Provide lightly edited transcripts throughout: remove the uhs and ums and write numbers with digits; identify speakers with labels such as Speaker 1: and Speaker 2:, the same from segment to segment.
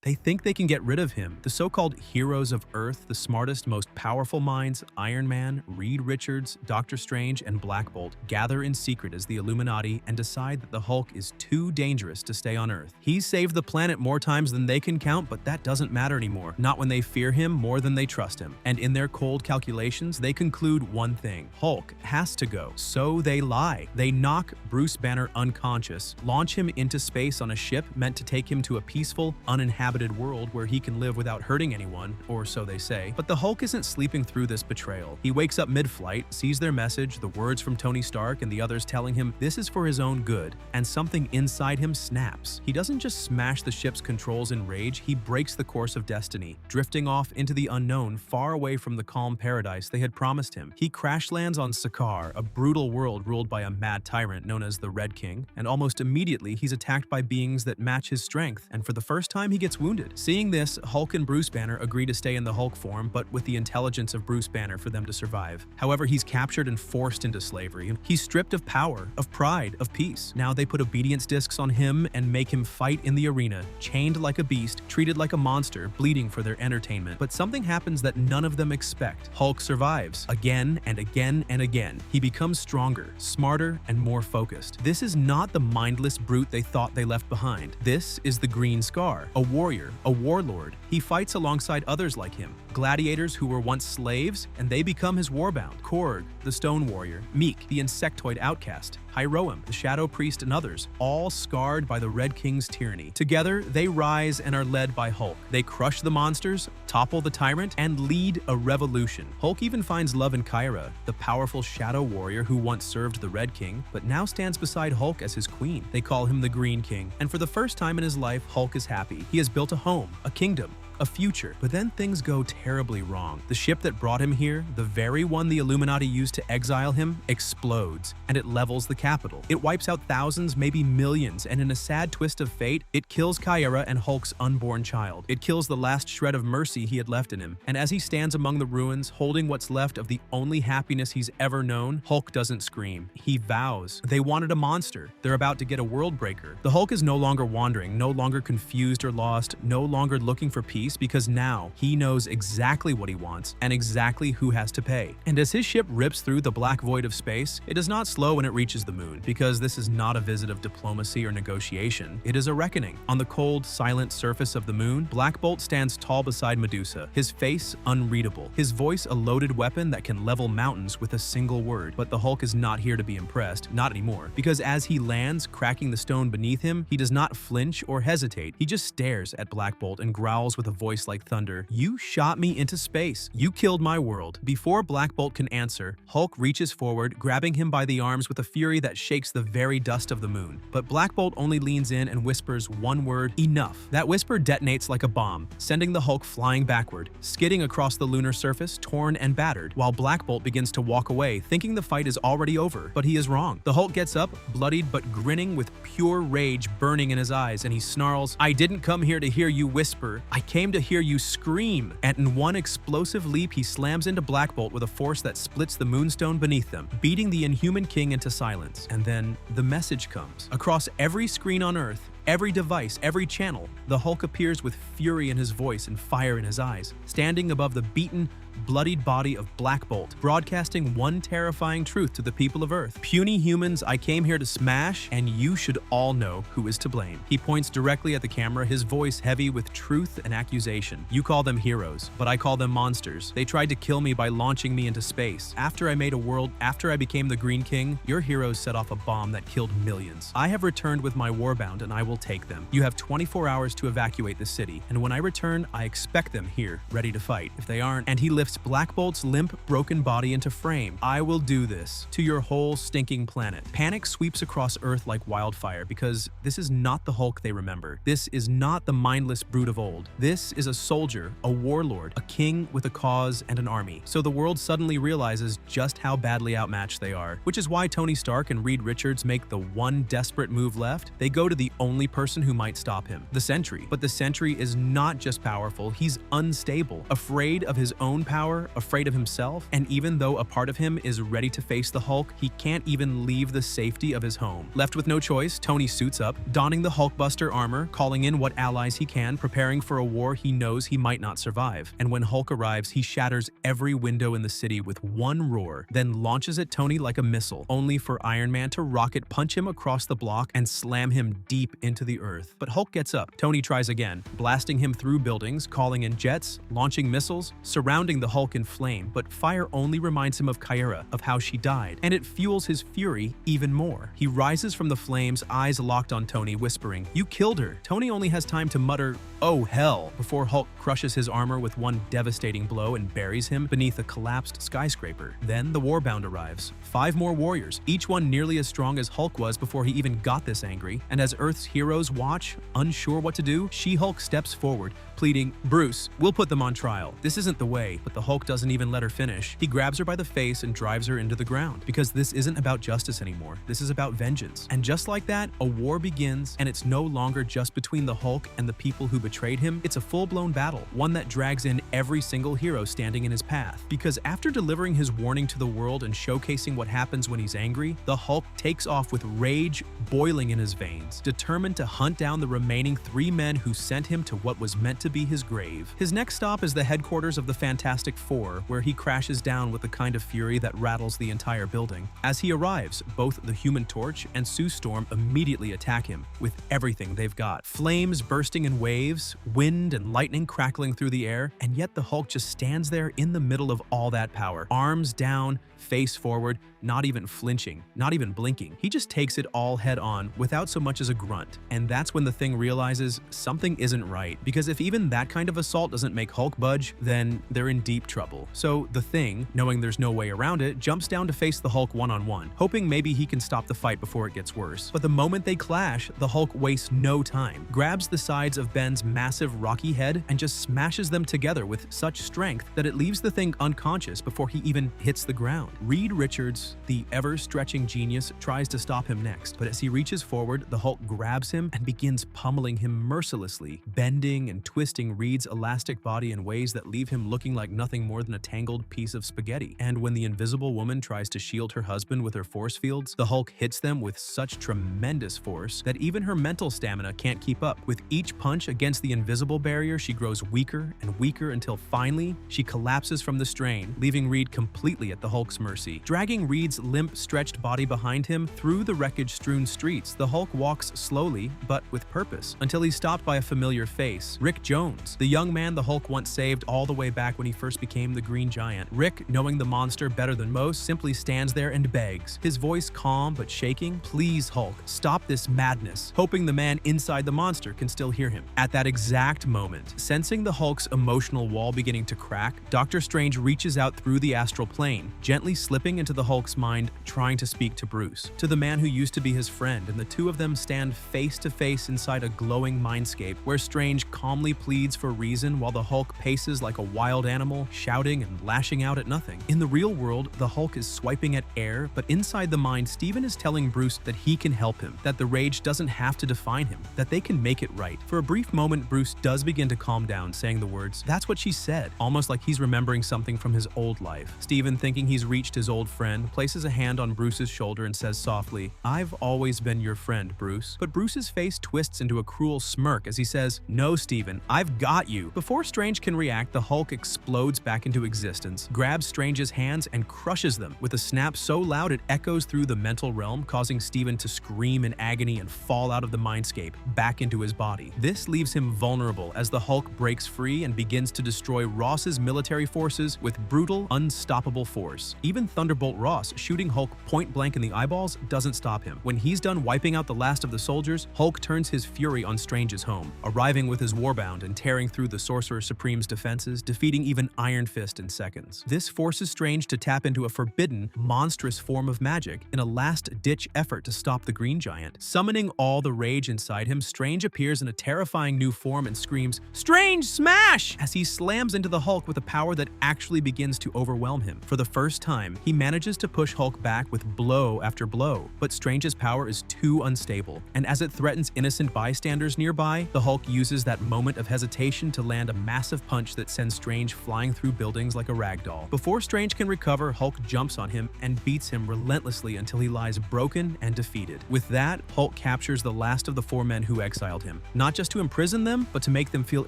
Speaker 1: They think they can get rid of him. The so-called heroes of Earth, the smartest, most powerful minds, Iron Man, Reed Richards, Doctor Strange, and Blackbolt, gather in secret as the Illuminati and decide that the Hulk is too dangerous to stay on Earth. He's saved the planet more times than they can count, but that doesn't matter anymore. Not when they fear him more than they trust him. And in their cold calculations, they conclude one thing: Hulk has to go. So they lie. They knock Bruce Banner unconscious, launch him into space on a ship meant to take him to a peaceful, uninhabited world where he can live without hurting anyone, or so they say. But the Hulk isn't sleeping through this betrayal. He wakes up mid-flight, sees their message, the words from Tony Stark and the others telling him this is for his own good, and something inside him snaps. He doesn't just smash the ship's controls in rage, he breaks the course of destiny, drifting off into the unknown, far away from the calm paradise they had promised him. He crash lands on Sakaar, a brutal world ruled by a mad tyrant known as the Red King, and almost immediately he's attacked by beings that match his strength, and for the first time he gets wounded. Seeing this, Hulk and Bruce Banner agree to stay in the Hulk form, but with the intelligence of Bruce Banner for them to survive. However, he's captured and forced into slavery. He's stripped of power, of pride, of peace. Now they put obedience discs on him and make him fight in the arena, chained like a beast, treated like a monster, bleeding for their entertainment. But something happens that none of them expect. Hulk survives, again and again and again. He becomes stronger, smarter, and more focused. This is not the mindless brute they thought they left behind. This is the Green Scar, a warrior, a warlord. He fights alongside others like him, gladiators who were once slaves, and they become his Warbound. Korg, the Stone Warrior, Meek, the insectoid outcast, Hiroam, the Shadow Priest, and others, all scarred by the Red King's tyranny. Together, they rise and are led by Hulk. They crush the monsters, topple the tyrant, and lead a revolution. Hulk even finds love in Kyra, the powerful Shadow Warrior who once served the Red King, but now stands beside Hulk as his queen. They call him the Green King, and for the first time in his life, Hulk is happy. He has built a home, a kingdom, a future. But then things go terribly wrong. The ship that brought him here, the very one the Illuminati used to exile him, explodes, and it levels the capital. It wipes out thousands, maybe millions, and in a sad twist of fate, it kills Kyra and Hulk's unborn child. It kills the last shred of mercy he had left in him. And as he stands among the ruins, holding what's left of the only happiness he's ever known, Hulk doesn't scream. He vows. They wanted a monster. They're about to get a world breaker. The Hulk is no longer wandering, no longer confused or lost, no longer looking for peace, because now he knows exactly what he wants and exactly who has to pay. And as his ship rips through the black void of space, it does not slow when it reaches the moon, because this is not a visit of diplomacy or negotiation. It is a reckoning. On the cold, silent surface of the moon, Blackbolt stands tall beside Medusa, his face unreadable, his voice a loaded weapon that can level mountains with a single word. But the Hulk is not here to be impressed, not anymore, because as he lands, cracking the stone beneath him, he does not flinch or hesitate. He just stares at Blackbolt and growls with a voice like thunder, "You shot me into space. You killed my world." Before Blackbolt can answer, Hulk reaches forward, grabbing him by the arms with a fury that shakes the very dust of the moon. But Blackbolt only leans in and whispers one word, "Enough." That whisper detonates like a bomb, sending the Hulk flying backward, skidding across the lunar surface, torn and battered, while Blackbolt begins to walk away, thinking the fight is already over. But he is wrong. The Hulk gets up, bloodied but grinning with pure rage burning in his eyes, and he snarls, "I didn't come here to hear you whisper. I came to hear you scream." And in one explosive leap, he slams into Blackbolt with a force that splits the moonstone beneath them, beating the Inhuman King into silence. And then the message comes. Across every screen on Earth, every device, every channel, the Hulk appears with fury in his voice and fire in his eyes, standing above the beaten, bloodied body of Blackbolt, broadcasting one terrifying truth to the people of Earth. "Puny humans, I came here to smash, and you should all know who is to blame." He points directly at the camera, his voice heavy with truth and accusation. "You call them heroes, but I call them monsters. They tried to kill me by launching me into space. After I became the Green King, your heroes set off a bomb that killed millions. I have returned with my Warbound, and I will take them. You have 24 hours to evacuate the city, and when I return, I expect them here, ready to fight. If they aren't," and he lifts Blackbolt's limp, broken body into frame, "I will do this to your whole stinking planet." Panic sweeps across Earth like wildfire, because this is not the Hulk they remember. This is not the mindless brute of old. This is a soldier, a warlord, a king with a cause and an army. So the world suddenly realizes just how badly outmatched they are, which is why Tony Stark and Reed Richards make the one desperate move left. They go to the only person who might stop him, the Sentry. But the Sentry is not just powerful, he's unstable, afraid of his own power, afraid of himself, and even though a part of him is ready to face the Hulk, he can't even leave the safety of his home. Left with no choice, Tony suits up, donning the Hulkbuster armor, calling in what allies he can, preparing for a war he knows he might not survive. And when Hulk arrives, he shatters every window in the city with one roar, then launches at Tony like a missile, only for Iron Man to rocket punch him across the block and slam him deep into the earth. But Hulk gets up. Tony tries again, blasting him through buildings, calling in jets, launching missiles, surrounding the Hulk in flame, but fire only reminds him of Kyra, of how she died, and it fuels his fury even more. He rises from the flames, eyes locked on Tony, whispering, "You killed her." Tony only has time to mutter, "Oh hell," before Hulk crushes his armor with one devastating blow and buries him beneath a collapsed skyscraper. Then the Warbound arrives. 5 more warriors, each one nearly as strong as Hulk was before he even got this angry, and as Earth's heroes watch, unsure what to do, She-Hulk steps forward, pleading, "Bruce, we'll put them on trial. This isn't the way." But the Hulk doesn't even let her finish. He grabs her by the face and drives her into the ground. Because this isn't about justice anymore. This is about vengeance. And just like that, a war begins, and it's no longer just between the Hulk and the people who betrayed him. It's a full-blown battle, one that drags in every single hero standing in his path. Because after delivering his warning to the world and showcasing what happens when he's angry, the Hulk takes off with rage boiling in his veins, determined to hunt down the remaining 3 men who sent him to what was meant to be his grave. His next stop is the headquarters of the Fantastic Four, where he crashes down with the kind of fury that rattles the entire building. As he arrives, both the Human Torch and Sue Storm immediately attack him with everything they've got. Flames bursting in waves, wind and lightning crackling through the air, and yet the Hulk just stands there in the middle of all that power. Arms down, face forward, not even flinching, not even blinking. He just takes it all head on without so much as a grunt. And that's when the Thing realizes something isn't right, because if even that kind of assault doesn't make Hulk budge, then they're in deep trouble. So the Thing, knowing there's no way around it, jumps down to face the Hulk one-on-one, hoping maybe he can stop the fight before it gets worse. But the moment they clash, the Hulk wastes no time, grabs the sides of Ben's massive rocky head and just smashes them together with such strength that it leaves the Thing unconscious before he even hits the ground. Reed Richards, the ever-stretching genius, tries to stop him next, but as he reaches forward, the Hulk grabs him and begins pummeling him mercilessly, bending and twisting Reed's elastic body in ways that leave him looking like nothing more than a tangled piece of spaghetti. And when the Invisible Woman tries to shield her husband with her force fields, the Hulk hits them with such tremendous force that even her mental stamina can't keep up. With each punch against the invisible barrier, she grows weaker and weaker until finally, she collapses from the strain, leaving Reed completely at the Hulk's mercy. Dragging Reed's limp, stretched body behind him through the wreckage-strewn streets, the Hulk walks slowly, but with purpose, until he's stopped by a familiar face, Rick Jones, the young man the Hulk once saved all the way back when he first became the Green Giant. Rick, knowing the monster better than most, simply stands there and begs, his voice calm but shaking, "Please, Hulk, stop this madness," hoping the man inside the monster can still hear him. At that exact moment, sensing the Hulk's emotional wall beginning to crack, Doctor Strange reaches out through the astral plane, gently slipping into the Hulk's mind, trying to speak to Bruce, to the man who used to be his friend, and the two of them stand face to face inside a glowing mindscape where Strange calmly pleads for reason while the Hulk paces like a wild animal, shouting and lashing out at nothing. In the real world, the Hulk is swiping at air, but inside the mind, Steven is telling Bruce that he can help him, that the rage doesn't have to define him, that they can make it right. For a brief moment, Bruce does begin to calm down, saying the words, "That's what she said," almost like he's remembering something from his old life. Steven, thinking he's reached his old friend, places a hand on Bruce's shoulder and says softly, "I've always been your friend, Bruce." But Bruce's face twists into a cruel smirk as he says, "No, Steven, I've got you." Before Strange can react, the Hulk explodes back into existence, grabs Strange's hands and crushes them with a snap so loud it echoes through the mental realm, causing Steven to scream in agony and fall out of the mindscape back into his body. This leaves him vulnerable as the Hulk breaks free and begins to destroy Ross's military forces with brutal, unstoppable force. Even Thunderbolt Ross, shooting Hulk point blank in the eyeballs, doesn't stop him. When he's done wiping out the last of the soldiers, Hulk turns his fury on Strange's home, arriving with his Warbound and tearing through the Sorcerer Supreme's defenses, defeating even Iron Fist in seconds. This forces Strange to tap into a forbidden, monstrous form of magic in a last-ditch effort to stop the Green Giant. Summoning all the rage inside him, Strange appears in a terrifying new form and screams, "Strange, smash!" as he slams into the Hulk with a power that actually begins to overwhelm him. For the first time, time, he manages to push Hulk back with blow after blow, but Strange's power is too unstable, and as it threatens innocent bystanders nearby, the Hulk uses that moment of hesitation to land a massive punch that sends Strange flying through buildings like a ragdoll. Before Strange can recover, Hulk jumps on him and beats him relentlessly until he lies broken and defeated. With that, Hulk captures the last of the 4 men who exiled him, not just to imprison them, but to make them feel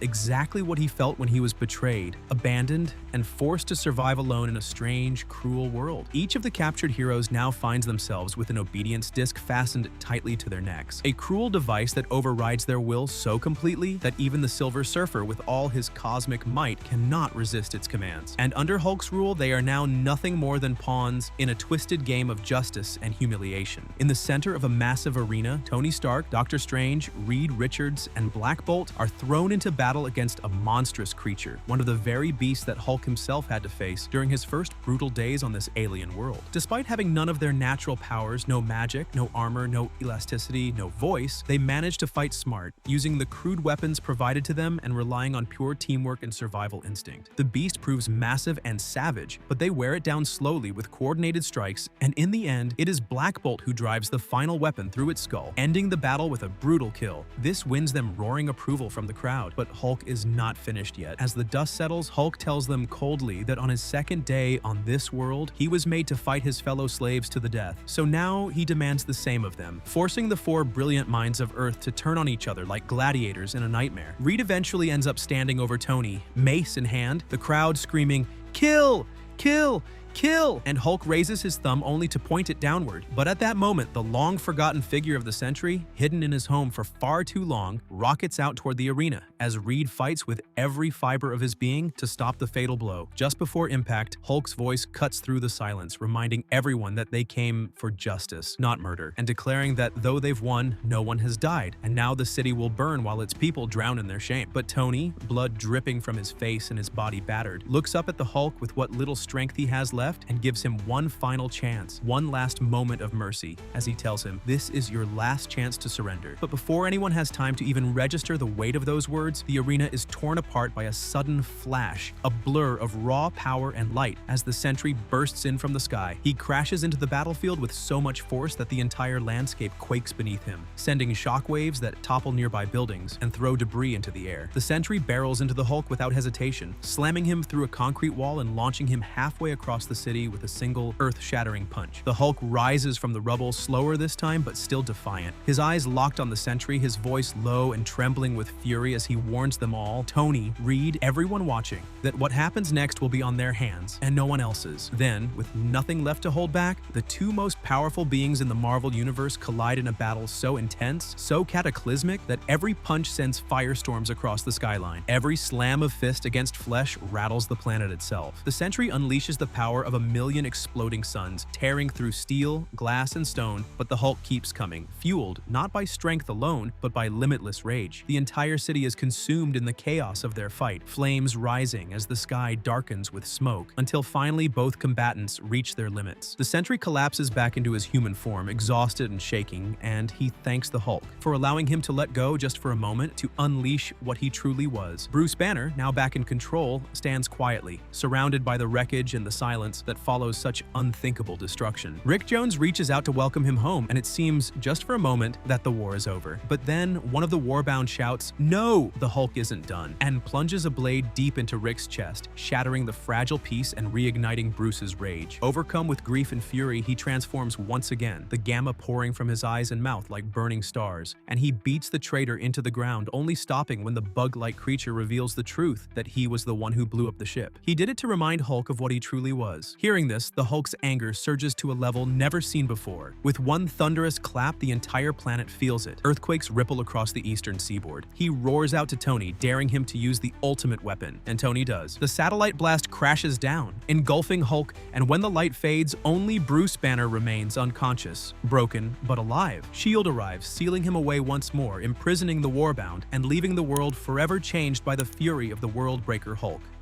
Speaker 1: exactly what he felt when he was betrayed, abandoned, and forced to survive alone in a strange, cruel world. Each of the captured heroes now finds themselves with an obedience disc fastened tightly to their necks, a cruel device that overrides their will so completely that even the Silver Surfer with all his cosmic might cannot resist its commands. And under Hulk's rule, they are now nothing more than pawns in a twisted game of justice and humiliation. In the center of a massive arena, Tony Stark, Doctor Strange, Reed Richards, and Blackbolt are thrown into battle against a monstrous creature, one of the very beasts that Hulk himself had to face during his first brutal days on this alien world. Despite having none of their natural powers, no magic, no armor, no elasticity, no voice, they manage to fight smart, using the crude weapons provided to them and relying on pure teamwork and survival instinct. The beast proves massive and savage, but they wear it down slowly with coordinated strikes, and in the end, it is Blackbolt who drives the final weapon through its skull, ending the battle with a brutal kill. This wins them roaring approval from the crowd, but Hulk is not finished yet. As the dust settles, Hulk tells them coldly that on his second day on this world, he was made to fight his fellow slaves to the death. So now he demands the same of them, forcing the 4 brilliant minds of Earth to turn on each other like gladiators in a nightmare. Reed eventually ends up standing over Tony, mace in hand, the crowd screaming, "Kill! Kill! Kill!" And Hulk raises his thumb only to point it downward. But at that moment, the long-forgotten figure of the century, hidden in his home for far too long, rockets out toward the arena as Reed fights with every fiber of his being to stop the fatal blow. Just before impact, Hulk's voice cuts through the silence, reminding everyone that they came for justice, not murder, and declaring that though they've won, no one has died, and now the city will burn while its people drown in their shame. But Tony, blood dripping from his face and his body battered, looks up at the Hulk with what little strength he has left and gives him one final chance, one last moment of mercy, as he tells him, "This is your last chance to surrender." But before anyone has time to even register the weight of those words, the arena is torn apart by a sudden flash, a blur of raw power and light as the sentry bursts in from the sky. He crashes into the battlefield with so much force that the entire landscape quakes beneath him, sending shockwaves that topple nearby buildings and throw debris into the air. The sentry barrels into the Hulk without hesitation, slamming him through a concrete wall and launching him halfway across the city with a single earth-shattering punch. The Hulk rises from the rubble, slower this time, but still defiant. His eyes locked on the sentry, his voice low and trembling with fury as he warns them all, Tony, Reed, everyone watching, that what happens next will be on their hands and no one else's. Then, with nothing left to hold back, the 2 most powerful beings in the Marvel Universe collide in a battle so intense, so cataclysmic, that every punch sends firestorms across the skyline. Every slam of fist against flesh rattles the planet itself. The sentry unleashes the power of a million exploding suns, tearing through steel, glass, and stone, but the Hulk keeps coming, fueled not by strength alone, but by limitless rage. The entire city is consumed in the chaos of their fight, flames rising as the sky darkens with smoke, until finally both combatants reach their limits. The sentry collapses back into his human form, exhausted and shaking, and he thanks the Hulk for allowing him to let go just for a moment to unleash what he truly was. Bruce Banner, now back in control, stands quietly, surrounded by the wreckage and the silence that follows such unthinkable destruction. Rick Jones reaches out to welcome him home, and it seems, just for a moment, that the war is over. But then, one of the Warbound shouts, "No, the Hulk isn't done," and plunges a blade deep into Rick's chest, shattering the fragile piece and reigniting Bruce's rage. Overcome with grief and fury, he transforms once again, the gamma pouring from his eyes and mouth like burning stars, and he beats the traitor into the ground, only stopping when the bug-like creature reveals the truth that he was the one who blew up the ship. He did it to remind Hulk of what he truly was. Hearing this, the Hulk's anger surges to a level never seen before. With one thunderous clap, the entire planet feels it. Earthquakes ripple across the eastern seaboard. He roars out to Tony, daring him to use the ultimate weapon, and Tony does. The satellite blast crashes down, engulfing Hulk, and when the light fades, only Bruce Banner remains unconscious, broken, but alive. S.H.I.E.L.D. arrives, sealing him away once more, imprisoning the Warbound, and leaving the world forever changed by the fury of the World Breaker Hulk.